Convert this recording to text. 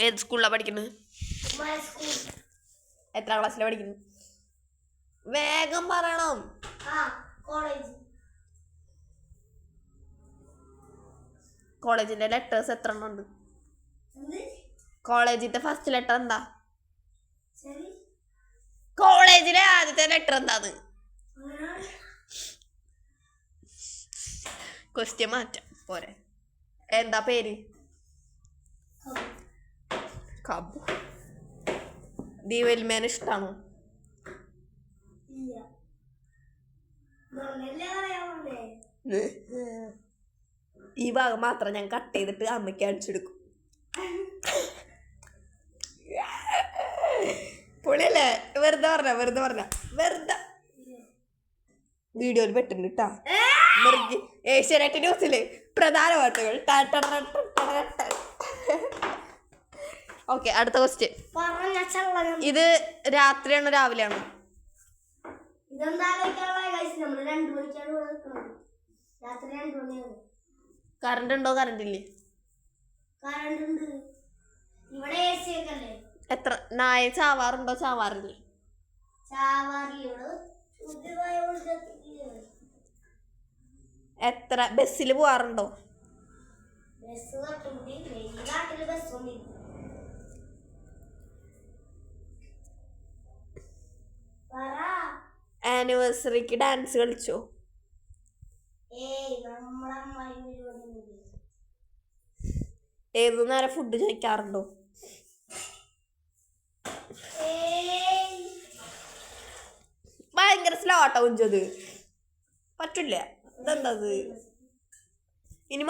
ഏത് സ്കൂളിലാണ് പഠിക്കുന്നത്? എത്രാം ക്ലാസ്സിലാണ് പഠിക്കുന്നത്? വേഗം പറയണം. കോളേജിന്റെ ലെറ്റേഴ്സ് എത്ര എണ്ണം ഉണ്ട്? കോളേജിന്റെ ഫസ്റ്റ് ലെറ്റർ എന്താ? കോളേജിലെ ആദ്യത്തെ ലെറ്റർ എന്താന്ന്? ക്വസ്റ്റ്യൻ മാറ്റാം പോരെ. എന്താ പേര്? കബു. ദീവൽമേനെ ഇഷ്ടാണോ? ഈ ഭാഗം മാത്രം ഞാൻ കട്ട് ചെയ്തിട്ട് അമ്മയ്ക്ക് അടിച്ചെടുക്കും. പൊളിയല്ലേ? വെറുതെ പറഞ്ഞ വീഡിയോയിൽ പെട്ടുണ്ട് കേട്ടാ. ഏഷ്യാനെറ്റ് ന്യൂസില് പ്രധാന വാർത്തകൾ. ഓക്കെ, അടുത്ത ക്വസ്റ്റ്യൻ. ഇത് രാത്രിയാണോ രാവിലെയാണോ? കറണ്ട് ഉണ്ടോ? കറണ്ട് ഇല്ലേ? എത്ര നായ ചാവാറുണ്ടോ? ചാവാറില്ലേ? എത്ര ബസ്സിൽ പോവാറുണ്ടോ? ആനിവേഴ്സറിക്ക് ഡാൻസ് കളിച്ചോ? ഏതു നേരം ഫുഡ് കഴിക്കാറുണ്ടോ? ഭയങ്കര സ്ലോ ആട്ടോ കുഞ്ചത്. പറ്റില്ല. ഇതെന്താ ഇനി